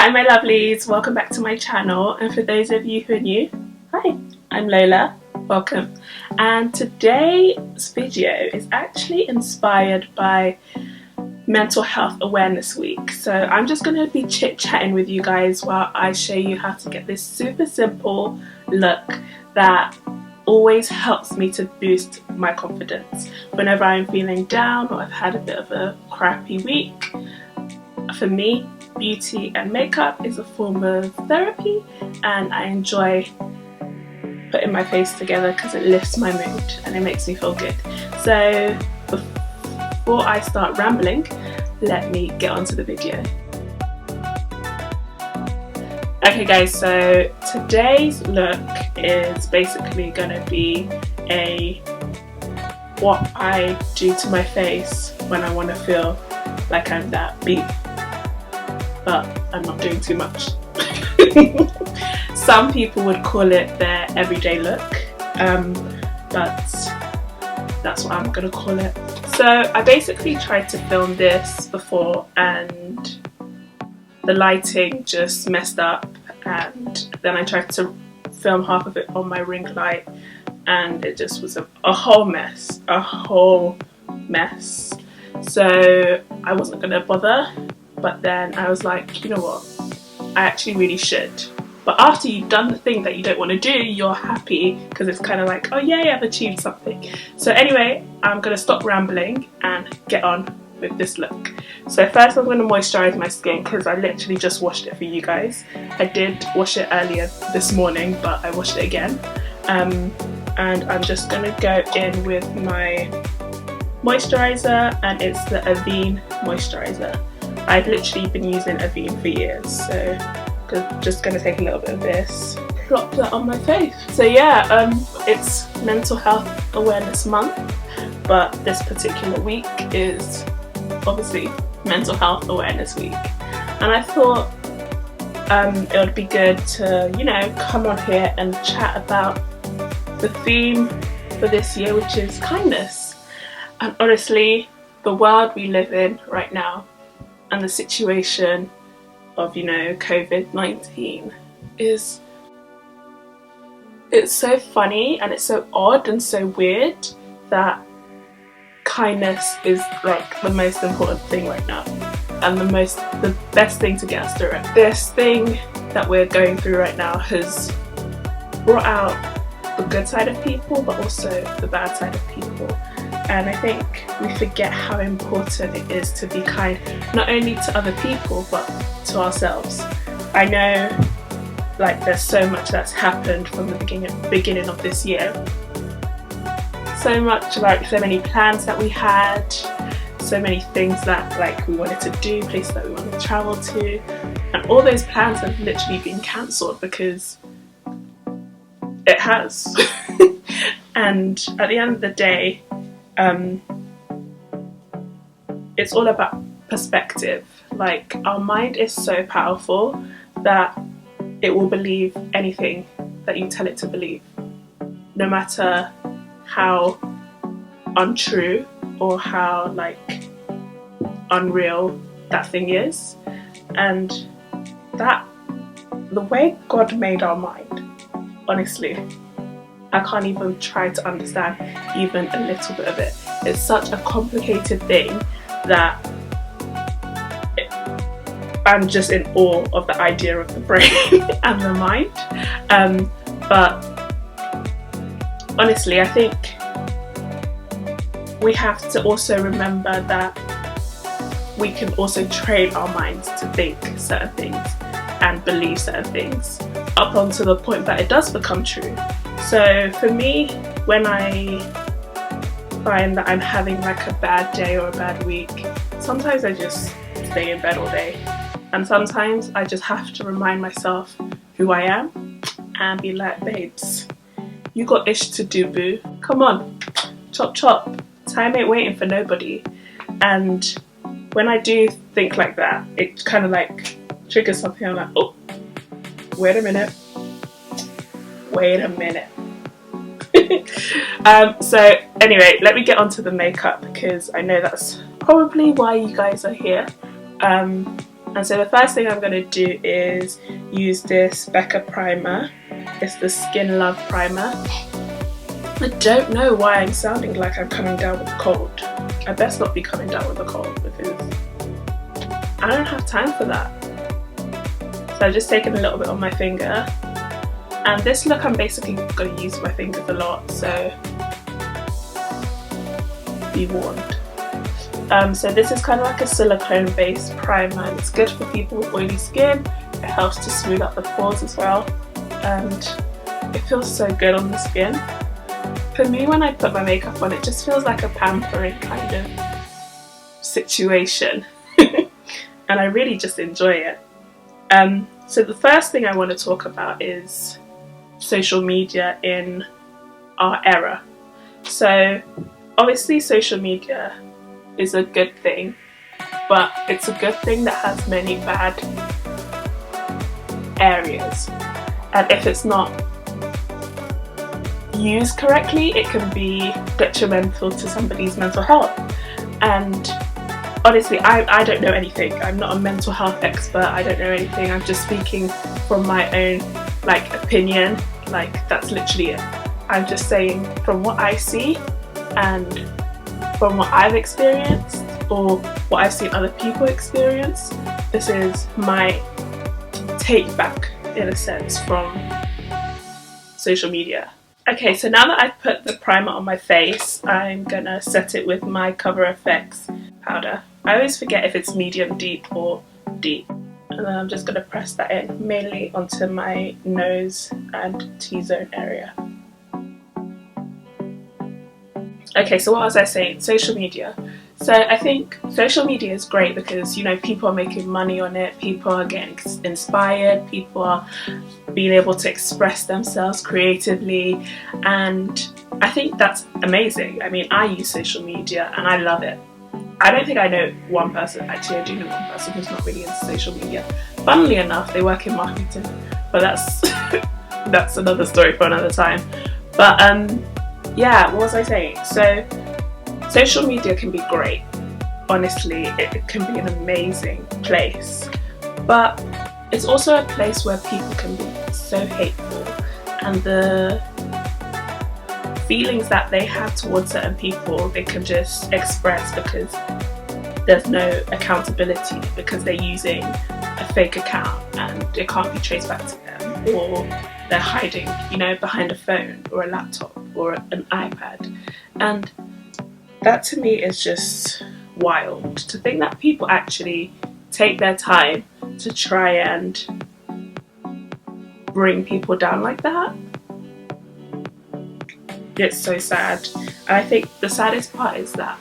Hi my lovelies, welcome back to my channel, and for those of you who are new, hi, I'm Lola, welcome. And today's video is actually inspired by Mental Health Awareness Week. So I'm just going to be chit-chatting with you guys while I show you how to get this super simple look that always helps me to boost my confidence whenever I'm feeling down or I've had a bit of a crappy week. For me, beauty and makeup is a form of therapy, and I enjoy putting my face together because it lifts my mood and it makes me feel good. So before I start rambling, let me get onto the video. Okay guys, so today's look is basically going to be what I do to my face when I want to feel like I'm that beat, but I'm not doing too much. Some people would call it their everyday look, but that's what I'm gonna call it. So I basically tried to film this before and the lighting just messed up, and then I tried to film half of it on my ring light and it just was a whole mess, So I wasn't gonna bother, but then I was like, you know what, I actually really should. But after you've done the thing that you don't want to do, you're happy because it's kind of like, oh yay, I've achieved something. So anyway, I'm going to stop rambling and get on with this look. So first I'm going to moisturize my skin because I literally just washed it for you guys. I did wash it earlier this morning, but I washed it again. And I'm just going to go in with my moisturizer, and it's the Avene moisturizer. I've literally been using Avene for years, so just going to take a little bit of this, plop that on my face. So yeah, it's Mental Health Awareness Month, but this particular week is obviously Mental Health Awareness Week, and I thought it would be good to, you know, come on here and chat about the theme for this year, which is kindness. And honestly, the world we live in right now and the situation of, you know, COVID-19 it's so funny and it's so odd and so weird that kindness is like the most important thing right now and the best thing to get us through it. This thing that we're going through right now has brought out the good side of people, but also the bad side of people. And I think we forget how important it is to be kind, not only to other people, but to ourselves. I know, like, there's so much that's happened from the beginning of this year. So much, like, so many plans that we had, so many things that, like, we wanted to do, places that we wanted to travel to, and all those plans have literally been cancelled because it has. And at the end of the day, it's all about perspective. Like, our mind is so powerful that it will believe anything that you tell it to believe, no matter how untrue or how, like, unreal that thing is. And that, the way God made our mind, honestly, I can't even try to understand even a little bit of it. It's such a complicated thing that I'm just in awe of the idea of the brain and the mind. But honestly, I think we have to also remember that we can also train our minds to think certain things and believe certain things up until the point that it does become true. So for me, when I find that I'm having like a bad day or a bad week, sometimes I just stay in bed all day, and sometimes I just have to remind myself who I am and be like, babes, you got ish to do, boo, come on, chop chop, time ain't waiting for nobody. And when I do think like that, it kind of like triggers something. I'm like, oh, wait a minute. So anyway, let me get onto the makeup because I know that's probably why you guys are here. And so the first thing I'm going to do is use this Becca primer. It's the Skin Love primer. I don't know why I'm sounding like I'm coming down with a cold. I best not be coming down with a cold because I don't have time for that. So I've just taken a little bit on my finger. And this look I'm basically going to use my fingers a lot, so be warned. So this is kind of like a silicone based primer, and it's good for people with oily skin. It helps to smooth out the pores as well, and it feels so good on the skin. For me, when I put my makeup on, it just feels like a pampering kind of situation and I really just enjoy it. So the first thing I want to talk about is social media in our era. So obviously social media is a good thing, but it's a good thing that has many bad areas, and if it's not used correctly, it can be detrimental to somebody's mental health. And honestly, I don't know anything. I'm not a mental health expert. I don't know anything. I'm just speaking from my own opinion. That's literally it. I'm just saying from what I see and from what I've experienced or what I've seen other people experience. This is my take back, in a sense, from social media. Okay, so now that I've put the primer on my face, I'm gonna set it with my Cover FX powder. I always forget if it's medium deep or deep. And then I'm just gonna press that in, mainly onto my nose and T-zone area. Okay, so what was I saying? Social media. So I think social media is great because, you know, people are making money on it, people are getting inspired, people are being able to express themselves creatively, and I think that's amazing. I mean, I use social media and I love it. I don't think I know one person, actually I do know one person who's not really into social media. Funnily enough, they work in marketing, but that's that's another story for another time. But yeah, what was I saying? So social media can be great. Honestly, it can be an amazing place, but it's also a place where people can be so hateful, and the feelings that they have towards certain people they can just express because there's no accountability, because they're using a fake account and it can't be traced back to them, or they're hiding, you know, behind a phone or a laptop or an iPad. And that to me is just wild, to think that people actually take their time to try and bring people down like that. It's so sad. And I think the saddest part is that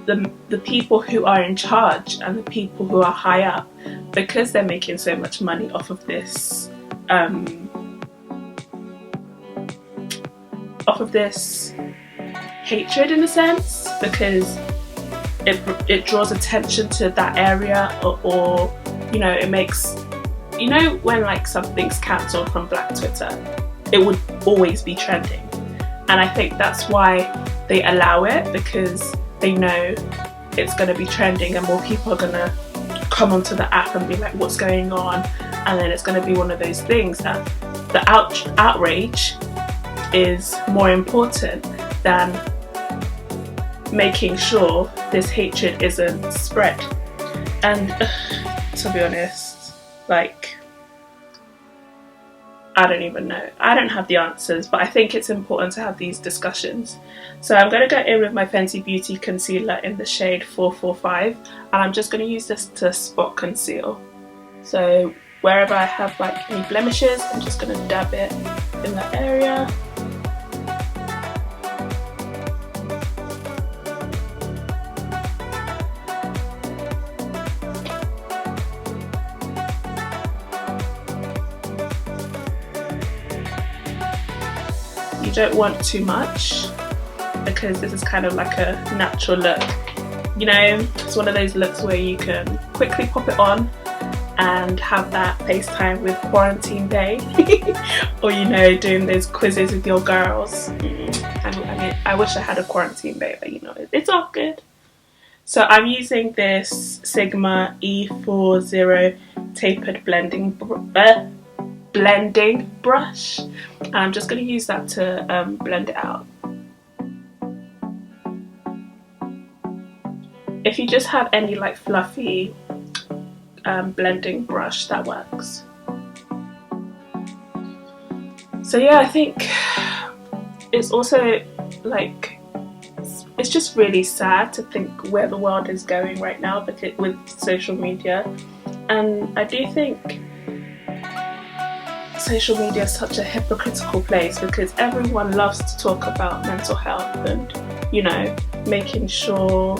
the people who are in charge and the people who are high up, because they're making so much money off of this hatred, in a sense, because it draws attention to that area, or you know, it makes, you know, when like something's cancelled from Black Twitter, it would always be trending. And I think that's why they allow it, because they know it's going to be trending and more people are going to come onto the app and be like, what's going on? And then it's going to be one of those things that the outrage is more important than making sure this hatred isn't spread. And to be honest, like, I don't even know. I don't have the answers, but I think it's important to have these discussions. So I'm going to go in with my Fenty Beauty concealer in the shade 445, and I'm just going to use this to spot conceal. So wherever I have like any blemishes, I'm just going to dab it in that area. You don't want too much, because this is kind of like a natural look. You know, it's one of those looks where you can quickly pop it on and have that FaceTime with quarantine day, or, you know, doing those quizzes with your girls. I mean, I wish I had a quarantine day, but you know, it's all good. So I'm using this Sigma E40 tapered blending brush. And I'm just going to use that to blend it out. If you just have any like fluffy blending brush, that works. So yeah, I think it's also like, it's just really sad to think where the world is going right now because with social media. And I do think social media is such a hypocritical place because everyone loves to talk about mental health and, you know, making sure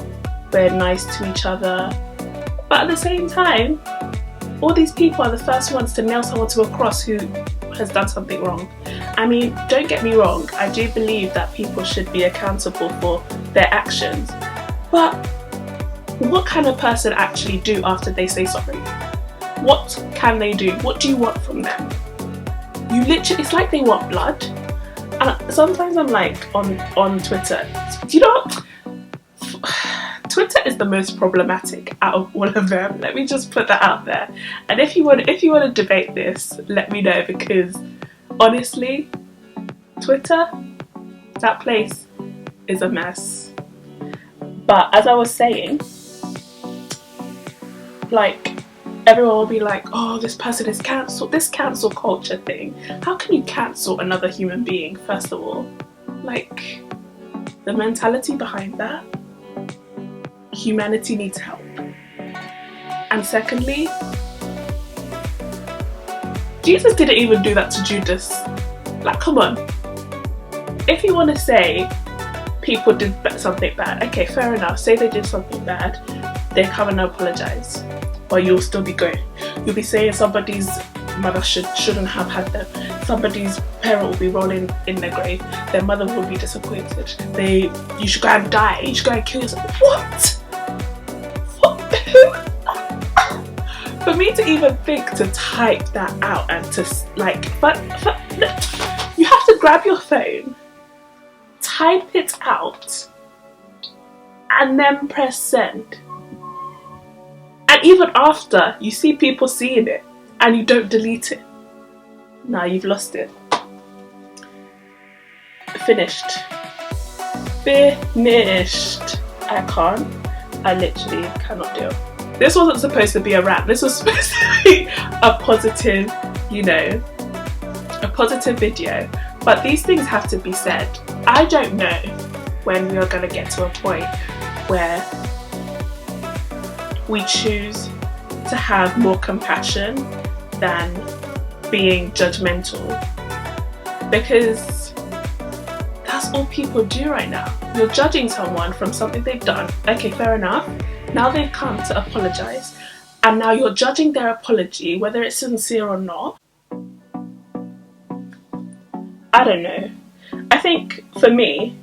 we're nice to each other. But at the same time, all these people are the first ones to nail someone to a cross who has done something wrong. I mean, don't get me wrong, I do believe that people should be accountable for their actions. But what can a person actually do after they say sorry? What can they do? What do you want from them? You literally, it's like they want blood. And sometimes I'm like on Twitter, you know, Twitter is the most problematic out of all of them. Let me just put that out there. And if you want to debate this, let me know, because honestly, Twitter, that place is a mess. But as I was saying, like, everyone will be like, oh, this person is cancelled, this cancel culture thing. How can you cancel another human being, first of all? Like, the mentality behind that, humanity needs help. And secondly, Jesus didn't even do that to Judas. Like, come on. If you want to say people did something bad, okay, fair enough. Say they did something bad, they come and apologise. But you'll still be going. You'll be saying somebody's mother shouldn't have had them. Somebody's parent will be rolling in their grave. Their mother will be disappointed. You should go and die. You should go and kill yourself. What? For me to even think to type that out and to like, but you have to grab your phone, type it out, and then press send. And even after, you see people seeing it and you don't delete it. Nah, you've lost it. Finished. Finished. I literally cannot deal. This wasn't supposed to be a rant. This was supposed to be a positive, you know, a positive video. But these things have to be said. I don't know when we are going to get to a point where we choose to have more compassion than being judgmental, because that's all people do right now. You're judging someone from something they've done. Okay, fair enough. Now they've come to apologise, and now you're judging their apology, whether it's sincere or not. I don't know. I think for me,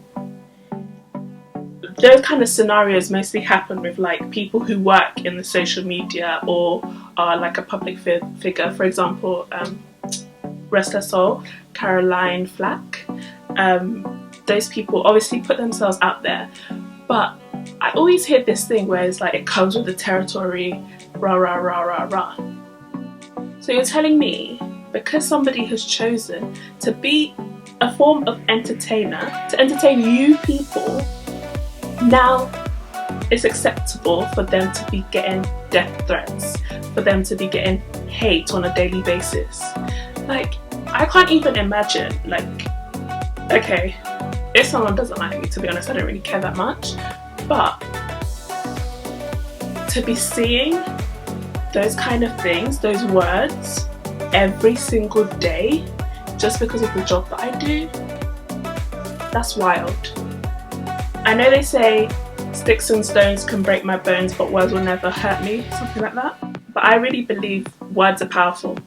those kind of scenarios mostly happen with like people who work in the social media or are like a public figure. For example, rest her soul, Caroline Flack. Those people obviously put themselves out there, but I always hear this thing where it's like it comes with the territory, rah rah rah rah rah. So you're telling me because somebody has chosen to be a form of entertainer, to entertain you people, now it's acceptable for them to be getting death threats, for them to be getting hate on a daily basis. Like, I can't even imagine, like, okay, if someone doesn't like me, to be honest, I don't really care that much, but to be seeing those kind of things, those words, every single day, just because of the job that I do, that's wild. I know they say sticks and stones can break my bones, but words will never hurt me, something like that. But I really believe words are powerful.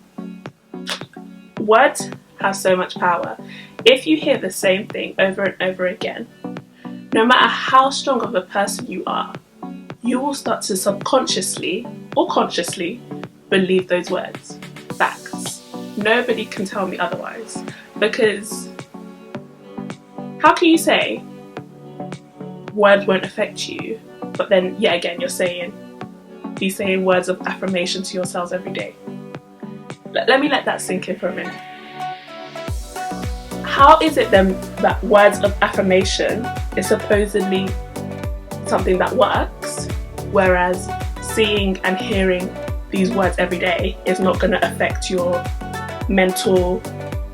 Words have so much power. If you hear the same thing over and over again, no matter how strong of a person you are, you will start to subconsciously or consciously believe those words. Facts. Nobody can tell me otherwise. Because how can you say words won't affect you but then yet again you're saying, be saying words of affirmation to yourselves every day. Let me let that sink in for a minute. How is it then that words of affirmation is supposedly something that works, whereas seeing and hearing these words every day is not going to affect your mental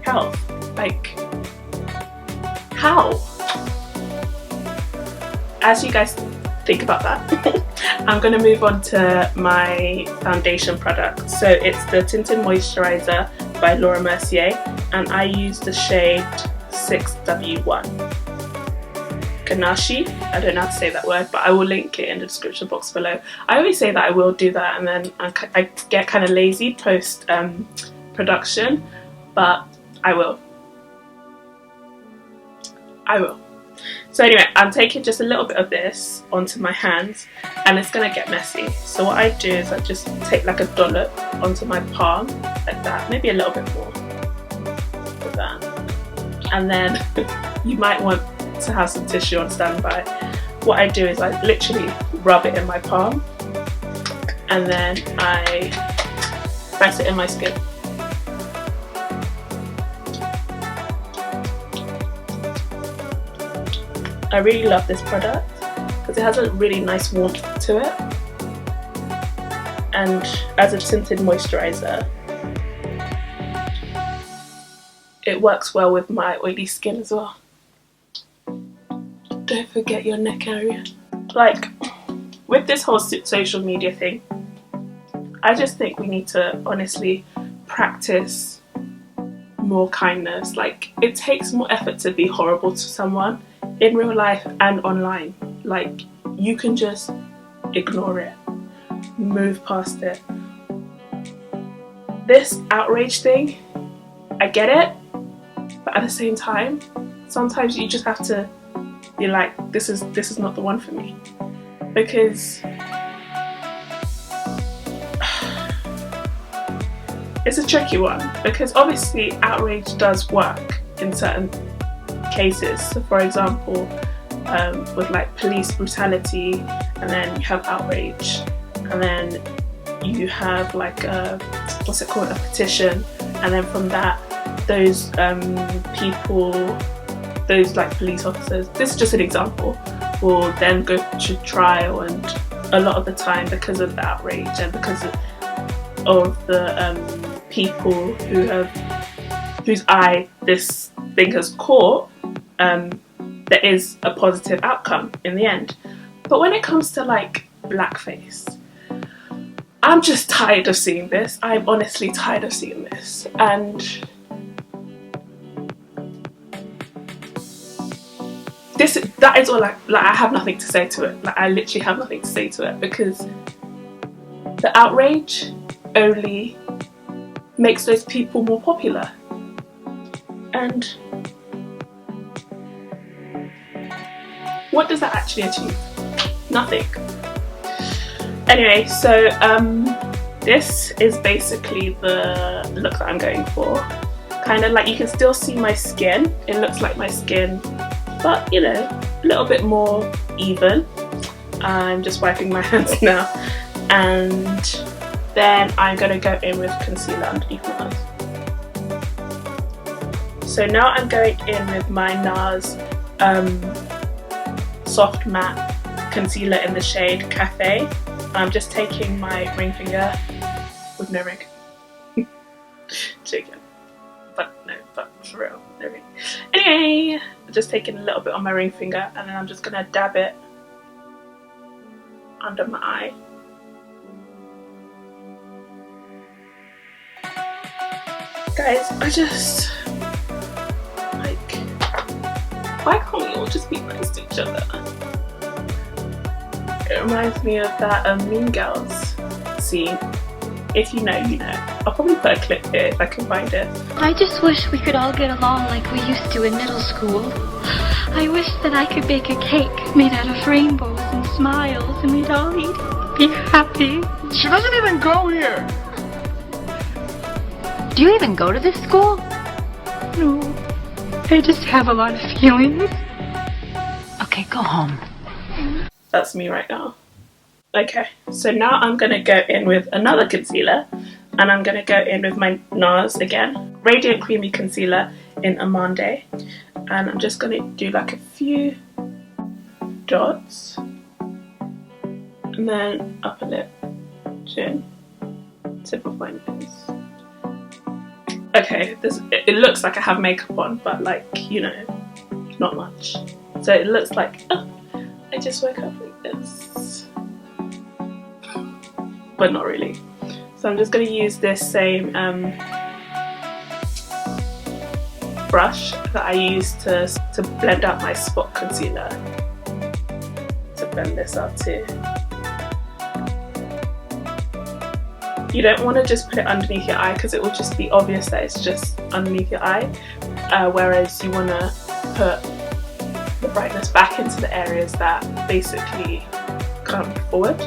health? Like, how? As you guys think about that, I'm going to move on to my foundation product. So it's the Tinted Moisturiser by Laura Mercier, and I use the shade 6W1. Ganache, I don't know how to say that word, but I will link it in the description box below. I always say that I will do that, and then I get kind of lazy post production, but I will. So anyway, I'm taking just a little bit of this onto my hands, and it's gonna get messy. So what I do is I just take like a dollop onto my palm, like that, maybe a little bit more, like that. And then you might want to have some tissue on standby. What I do is I literally rub it in my palm, and then I press it in my skin. I really love this product because it has a really nice warmth to it, and as a tinted moisturiser it works well with my oily skin as well. Don't forget your neck area. Like, with this whole social media thing, I just think we need to honestly practice more kindness. Like, it takes more effort to be horrible to someone in real life and online. Like, you can just ignore it, move past it. This outrage thing, I get it, but at the same time, sometimes you just have to be like, this is not the one for me. Because it's a tricky one, because obviously outrage does work in certain cases. So for example, with like police brutality, and then you have outrage, and then you have like a, what's it called, a petition, and then from that those people, those like police officers, this is just an example, will then go to trial, and a lot of the time, because of the outrage and because of the people whose eye this thing has caught, there is a positive outcome in the end. But when it comes to like blackface, I'm just tired of seeing this. I'm honestly tired of seeing this, and that is all. Like I have nothing to say to it. Like, I literally have nothing to say to it, because the outrage only makes those people more popular, and what does that actually achieve? Nothing. Anyway, so this is basically the look that I'm going for. Kind of like, you can still see my skin. It looks like my skin, but you know, a little bit more even. I'm just wiping my hands now, and then I'm going to go in with concealer underneath my eyes. So now I'm going in with my NARS soft matte concealer in the shade Cafe. I'm just taking my ring finger, with no ring, joking, but for real, no ring. Anyway, I'm just taking a little bit on my ring finger, and then I'm just gonna dab it under my eye. Guys, I just, like, why can't we all just be nice to each other? It reminds me of that Mean Girls scene. If you know, you know. I'll probably put a clip here if I can find it. I just wish we could all get along like we used to in middle school. I wish that I could bake a cake made out of rainbows and smiles, and we'd all eat it, be happy. She doesn't even go here. Do you even go to this school? No, I just have a lot of feelings. Okay, go home. That's me right now. Okay, so now I'm going to go in with another concealer, and I'm going to go in with my NARS again, Radiant Creamy Concealer in Amande, and I'm just going to do like a few dots, and then upper lip, chin, tip of my nose. Okay, it looks like I have makeup on, but like, you know, not much. So it looks like, oh, I just woke up like this, but not really. So I'm just going to use this same brush that I used to blend out my spot concealer, to blend this out too. You don't want to just put it underneath your eye because it will just be obvious that it's just underneath your eye, whereas you want to put the brightness back into the areas that basically come forward.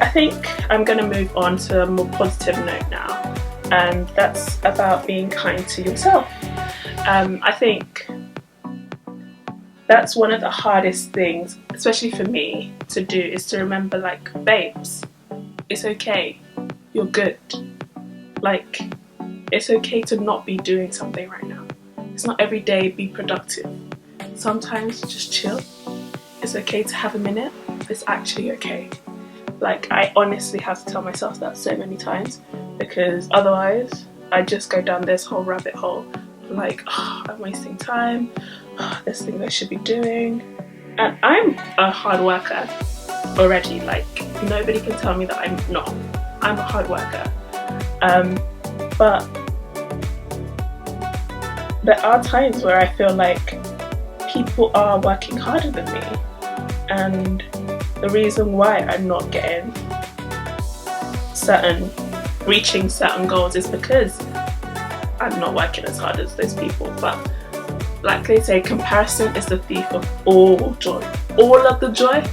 I think I'm going to move on to a more positive note now, and that's about being kind to yourself. I think that's one of the hardest things, especially for me, to do, is to remember, like, babes, it's okay, you're good. Like, it's okay to not be doing something right now. It's not every day be productive. Sometimes just chill. It's okay to have a minute. It's actually okay. Like, I honestly have to tell myself that so many times, because otherwise I just go down this whole rabbit hole, like, oh, I'm wasting time, oh, there's things I should be doing. And I'm a hard worker already, like, nobody can tell me that I'm not. I'm a hard worker. But there are times where I feel like people are working harder than me, and the reason why I'm not reaching certain goals is because I'm not working as hard as those people. But like they say, comparison is the thief of all joy. All of the joy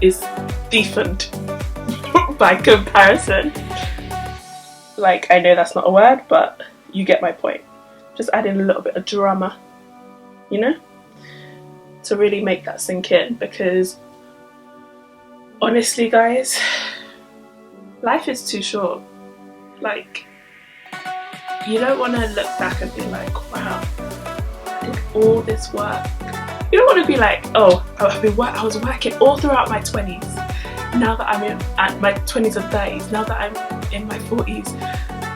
is deafened by comparison. Like, I know that's not a word, but you get my point. Just adding a little bit of drama, you know, to really make that sink in, because honestly, guys, life is too short. Like, you don't want to look back and be like, wow, I did all this work. You don't want to be like, oh, I was working all throughout my 20s. Now that I'm at my 20s and 30s, now that I'm in my 40s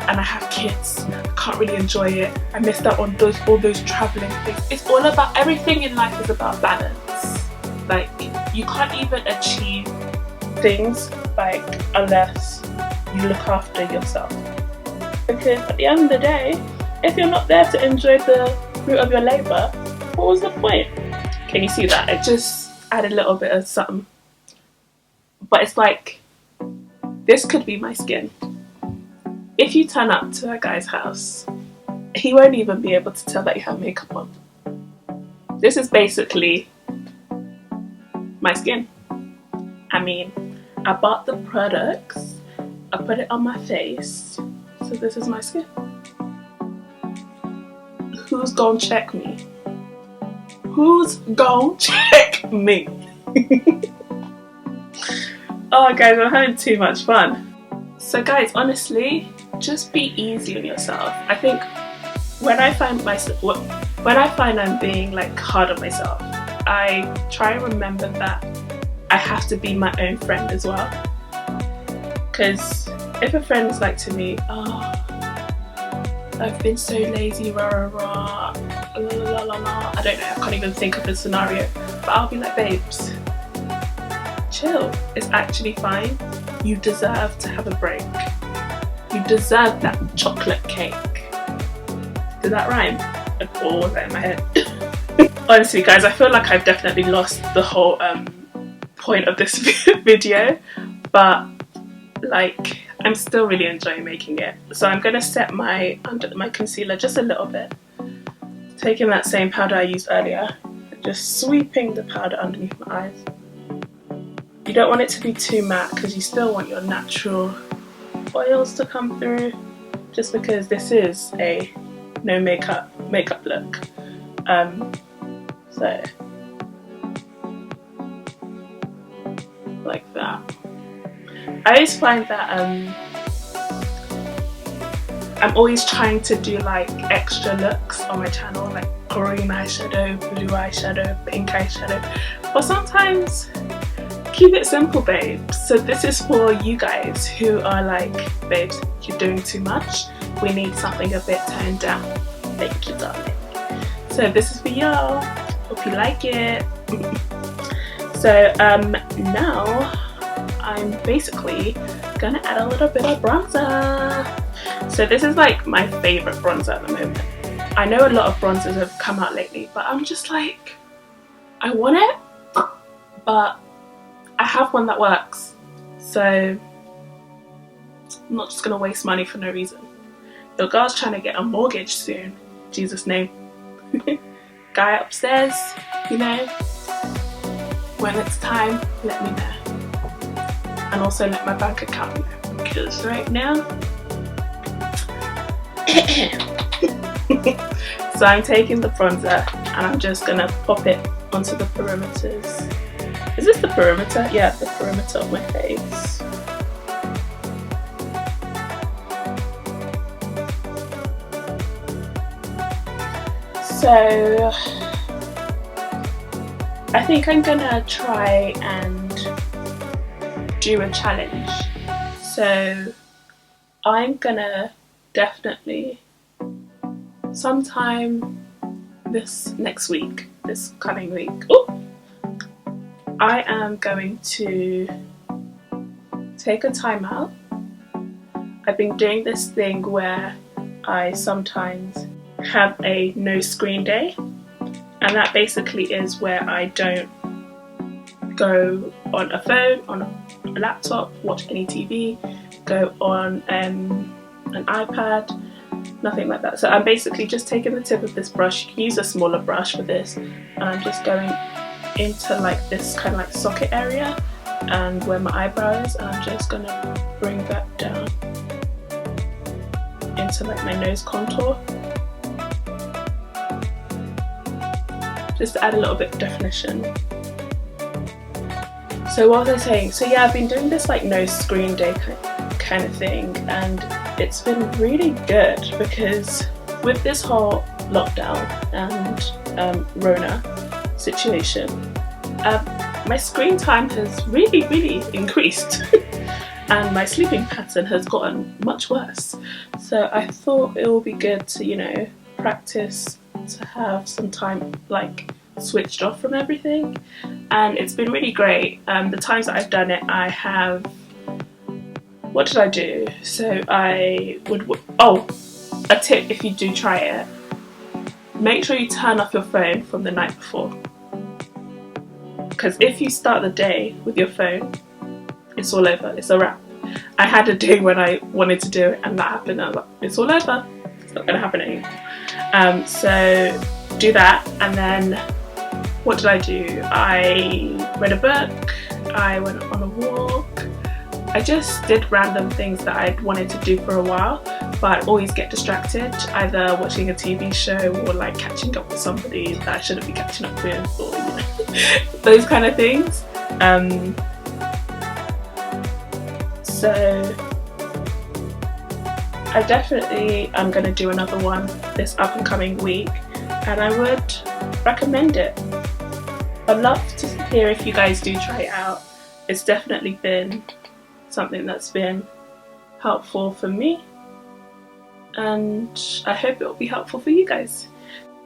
and I have kids, I can't really enjoy it. I missed out on all those traveling things. It's all about, everything in life is about balance. Like, you can't even achieve things, like, unless you look after yourself. Because at the end of the day, if you're not there to enjoy the fruit of your labour, what was the point? Can you see that? I just add a little bit of something. But it's like, this could be my skin. If you turn up to a guy's house, he won't even be able to tell that you have makeup on. This is basically my skin. I mean, I bought the products, I put it on my face, so this is my skin. Who's gonna check me? Who's gonna check me? Oh guys, I'm having too much fun. So guys, honestly, just be easy on yourself. I think when I find I'm being like hard on myself, I try and remember that I have to be my own friend as well. Because if a friend's like to me, oh, I've been so lazy, rah rah rah, la la la la, I don't know, I can't even think of a scenario, but I'll be like, babes, chill, it's actually fine. You deserve to have a break. You deserve that chocolate cake. Did that rhyme? Or was that in my head? Honestly guys, I feel like I've definitely lost the whole point of this video, but like, I'm still really enjoying making it. So I'm going to set under my concealer just a little bit, taking that same powder I used earlier, just sweeping the powder underneath my eyes. You don't want it to be too matte because you still want your natural oils to come through, just because this is a no makeup look. So like that. I always find that I'm always trying to do like extra looks on my channel, like green eyeshadow, blue eyeshadow, pink eyeshadow, but sometimes keep it simple, babes. So this is for you guys who are like, babes, you're doing too much, we need something a bit toned down. Thank you, darling. So this is for y'all. Hope you like it. So now I'm basically gonna add a little bit of bronzer. So this is like my favorite bronzer at the moment. I know a lot of bronzers have come out lately, but I'm just like, I want it, but I have one that works. So I'm not just gonna waste money for no reason. Your girl's trying to get a mortgage soon. Jesus' name. Guy upstairs, you know, when it's time, let me know. And also let my bank account know, because right now so I'm taking the bronzer and I'm just gonna pop it onto the perimeters. Is this the perimeter? Yeah, the perimeter of my face. So I think I'm gonna try and do a challenge. So I'm gonna definitely sometime this next week, this coming week, I am going to take a time out. I've been doing this thing where I sometimes have a no screen day, and that basically is where I don't go on a phone, on a laptop, watch any TV, go on an iPad, nothing like that. So I'm basically just taking the tip of this brush. You can use a smaller brush for this, and I'm just going into like this kind of like socket area and where my eyebrow is, and I'm just gonna bring that down into like my nose contour, just to add a little bit of definition. So what was I saying? So yeah, I've been doing this like no screen day kind of thing, and it's been really good because with this whole lockdown and Rona situation, my screen time has really increased and my sleeping pattern has gotten much worse. So I thought it would be good to, you know, practice to have some time like switched off from everything, and it's been really great. The times that I've done it, I have, what did I do? So I would, oh, a tip if you do try it, make sure you turn off your phone from the night before, because if you start the day with your phone, it's all over, it's a wrap. I had a day when I wanted to do it and that happened, and I was like, it's all over, it's not going to happen anymore. So do that, and then what did I do? I read a book, I went on a walk, I just did random things that I'd wanted to do for a while, but I'd always get distracted, either watching a TV show or like catching up with somebody that I shouldn't be catching up with, or you know, those kind of things. So I definitely am going to do another one this up and coming week, and I would recommend it. I'd love to hear if you guys do try it out. It's definitely been something that's been helpful for me, and I hope it will be helpful for you guys.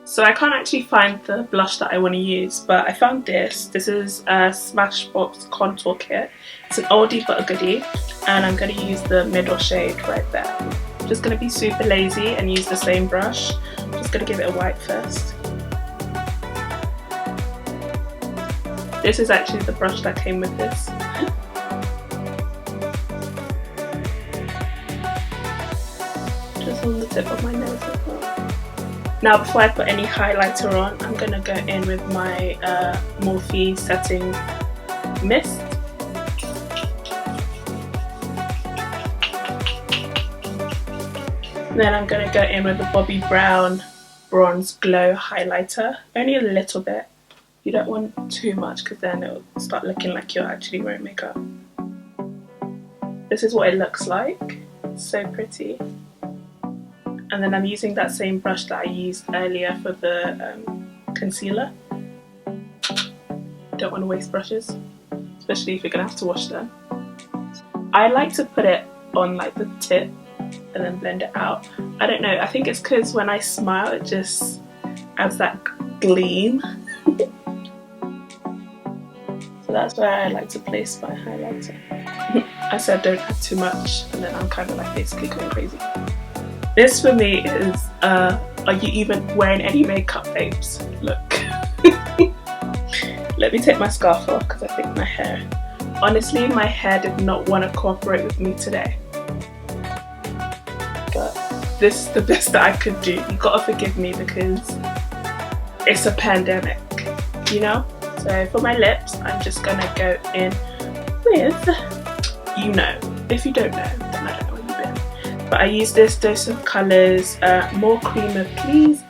So I can't actually find the blush that I want to use, but I found this. This is a Smashbox contour kit. It's an oldie but a goodie, and I'm going to use the middle shade right there. I'm just going to be super lazy and use the same brush. I'm just going to give it a white first. This is actually the brush that came with this. Just on the tip of my nose as well. Now before I put any highlighter on, I'm going to go in with my Morphe Setting Mist. Then I'm going to go in with the Bobbi Brown Bronze Glow highlighter, only a little bit. You don't want too much because then it'll start looking like you're actually wearing makeup. This is what it looks like. It's so pretty. And then I'm using that same brush that I used earlier for the concealer. Don't want to waste brushes, especially if you're gonna have to wash them. I like to put it on like the tip and then blend it out. I don't know, I think it's because when I smile it just adds that gleam. So that's where I like to place my highlighter. I said don't add too much and then I'm kind of like basically going crazy. This for me is, are you even wearing any makeup, babes? Look. Let me take my scarf off because I think my hair, honestly my hair did not want to cooperate with me today. But this is the best that I could do. You gotta forgive me because it's a pandemic, you know? So for my lips, I'm just gonna go in with, you know. If you don't know, then I don't know where you've been. But I use this Dose of Colours More Cream of Please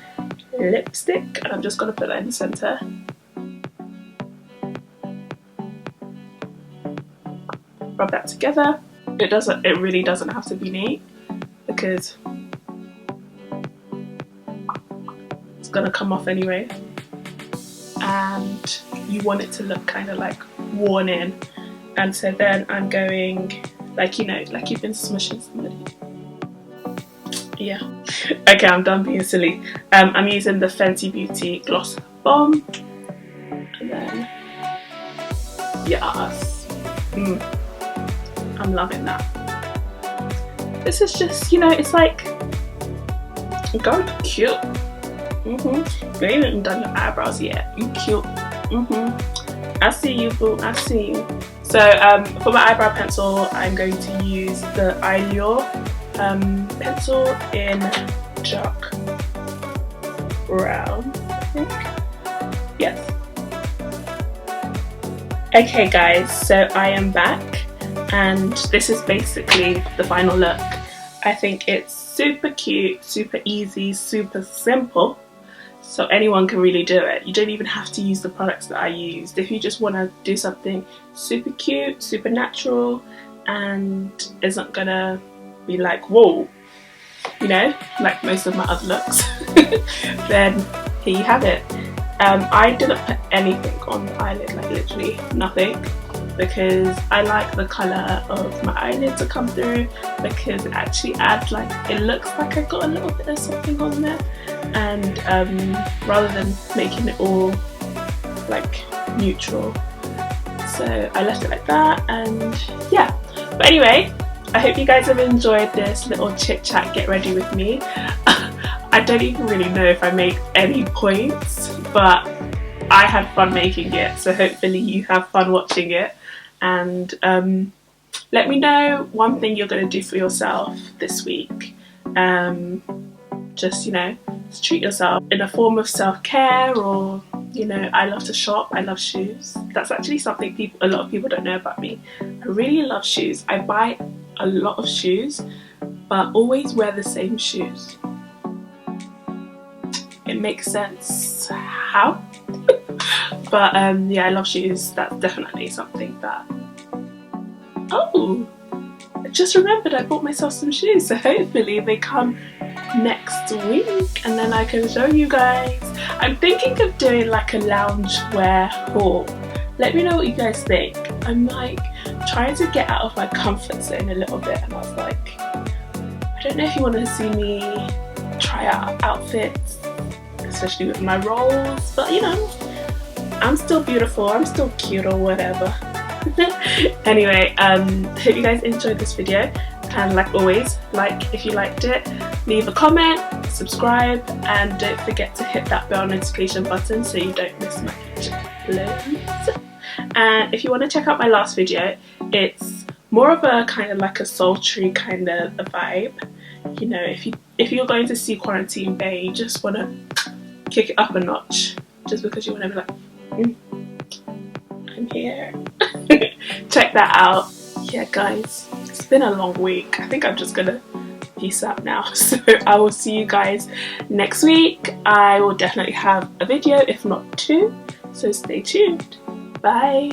lipstick, and I'm just gonna put that in the centre. Rub that together. It really doesn't have to be neat because it's gonna come off anyway. And you want it to look kind of like worn in, and so then I'm going like, you know, like you've been smushing somebody. Yeah. Okay, I'm done being silly. I'm using the Fenty Beauty Gloss Bomb, and then yes, I'm loving that. This is just, you know, it's like going cute. You ain't even done your eyebrows yet. You cute. I see you, boo. I see you. So for my eyebrow pencil, I'm going to use the Eyelure pencil in dark brown, I think. Yes. Okay guys, so I am back and this is basically the final look. I think it's super cute, super easy, super simple. So anyone can really do it. You don't even have to use the products that I used. If you just want to do something super cute, super natural, and isn't gonna be like, whoa, you know, like most of my other looks, then here you have it. I didn't put anything on the eyelid, like literally nothing, because I like the colour of my eyelid to come through, because it actually adds, like, it looks like I got a little bit of something on there, and rather than making it all like neutral, so I left it like that. And yeah, but anyway, I hope you guys have enjoyed this little chit chat get ready with me. I don't even really know if I made any points, but I had fun making it, so hopefully you have fun watching it. And let me know one thing you're going to do for yourself this week. Just, you know, just treat yourself in a form of self-care, or, you know, I love to shop, I love shoes. That's actually something a lot of people don't know about me. I really love shoes. I buy a lot of shoes, but always wear the same shoes. It makes sense how? But yeah, I love shoes. That's definitely something that... Oh! I just remembered I bought myself some shoes, so hopefully they come next week and then I can show you guys. I'm thinking of doing like a loungewear haul. Let me know what you guys think. I'm like trying to get out of my comfort zone a little bit, and I was like, I don't know if you want to see me try out outfits, especially with my rolls, but you know, I'm still beautiful, I'm still cute or whatever. Anyway, hope you guys enjoyed this video, and like always, like if you liked it, leave a comment, subscribe, and don't forget to hit that bell notification button so you don't miss my future uploads. And if you want to check out my last video, it's more of a kind of like a sultry kind of a vibe. You know, if you're going to see Quarantine Bay, you just want to kick it up a notch, just because you want to be like, I'm here. Check that out. Yeah guys, it's been a long week. I think I'm just gonna peace out now. So I will see you guys next week. I will definitely have a video, if not two, so stay tuned. Bye.